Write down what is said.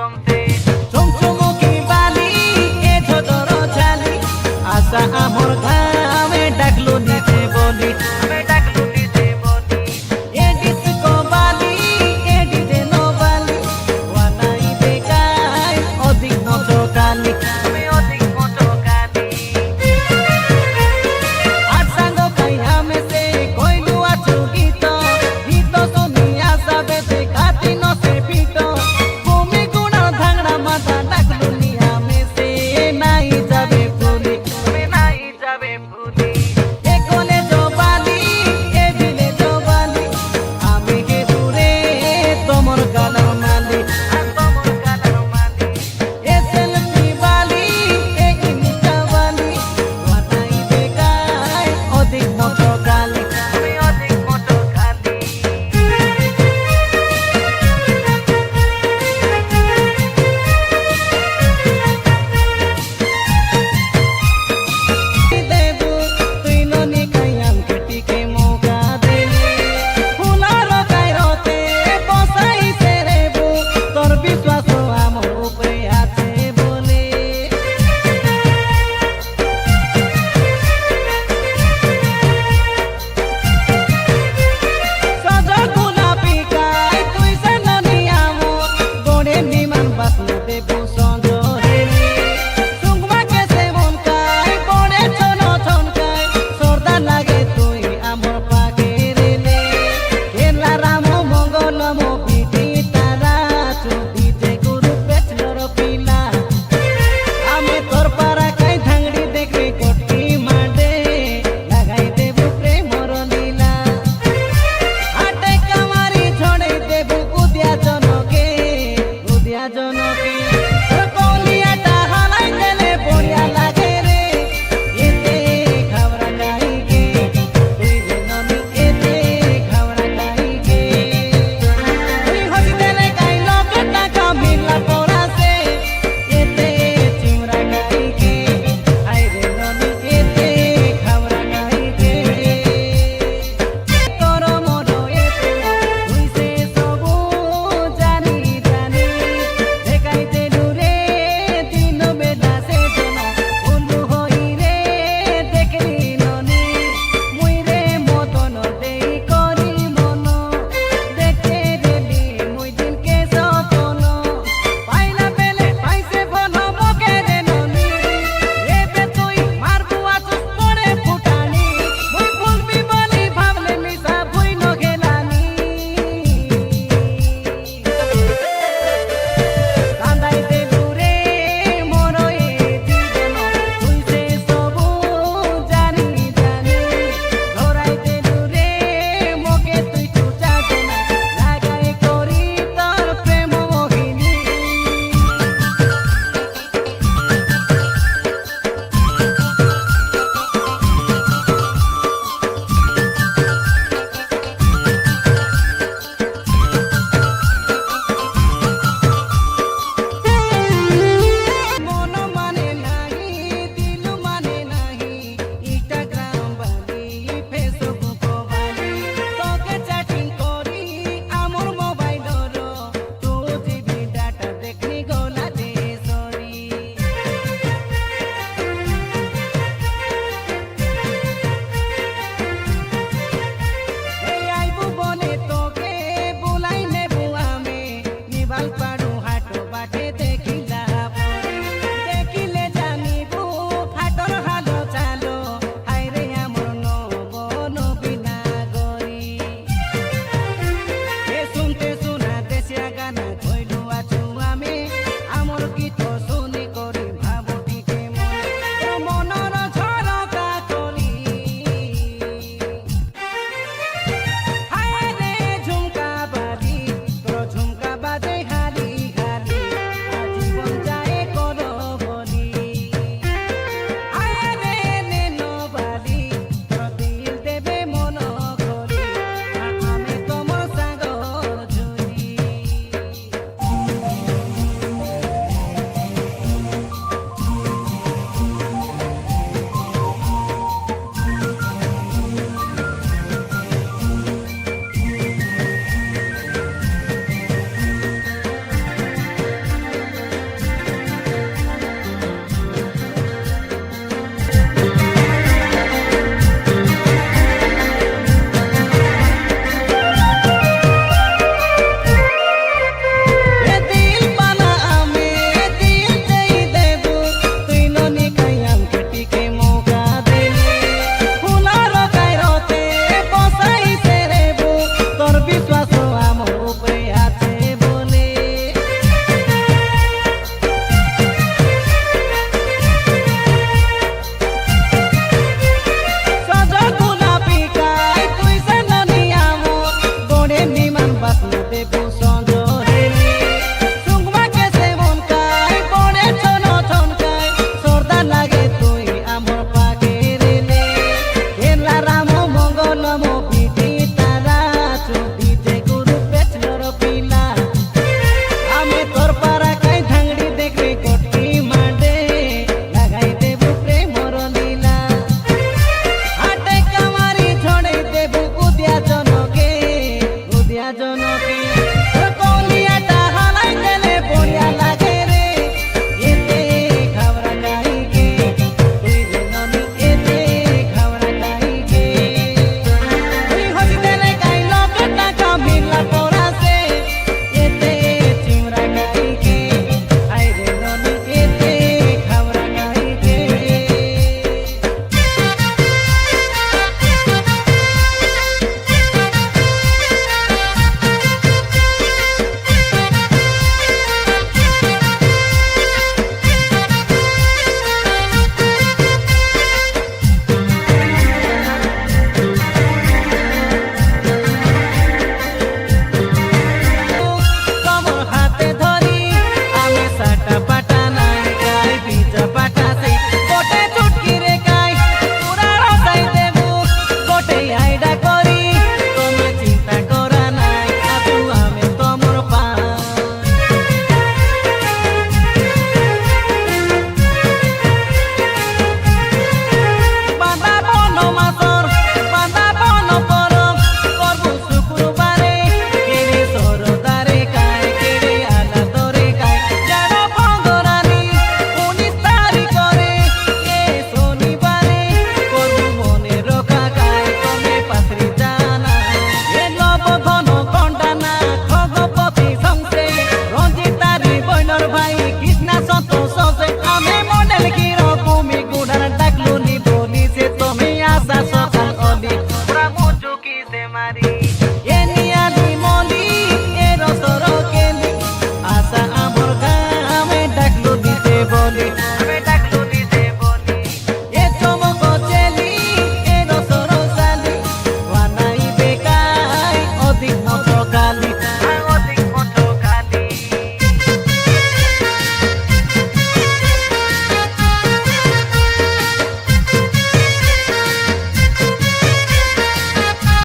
জমতে চমচমকি বালি এ ঝড়র ঝালি আশা আমার ঘামে ডাকলো নিচে বলি আমি ডাকলু নিচে বলি এ ডিস্কো বালি এ ডিজে নো বালি ওয়ানাই দেখায় অধিক মতো কালি আমি অধিক মতো কালি আর সাঙ্গ খাইয়া মেসে কইলু আছো গীত গীত শুনিয়া যাবে দেখাতি নসে পিট ভূমি গুণা ধাংড়া মাথা ডাকলু নিয়া মেসে নাই যাবে ফুলি তুমি নাই যাবে ভুলি এ কোলে জবালি এ দিলে জবালি আমি কে দূরে তোমার গালার মালি আর তোমার গালার মালি এ সেলফি বালি এ ইনস্টা বালি ওয়ানাই দেখায় অধিক মতো গালি আমি অধিক মতো কালি দেবু তুই ননি কায়াম কেটিকে মৌকা দেলি ফুলার কায়রতে বসাই সেরেবু তোর বিশ্বাস আমার উপরে আছে বলে সাজা গোলাপি কাই তুই সানানি আমার গড়ে বিমান বাসনা দেবু সঞ্জরেলি সুংমা কেসে মন কাই পড়ে ছন ছন কাই সর্দা লাগে তুই আমার পাগে রেলে কেলা রাম মঙ্গল মো পিটি তারা চুটি যে গুরু পেছলর পিলা আমি তোর পারা কাই ধাংড়ি দেখে কটকি মাডে লাগাই দেবু প্রেমর লীলা হাটে কামারি ছড়ে দেবু উদিয়া জনকে কলিয়াটা হালাই দেলে পড়িয়া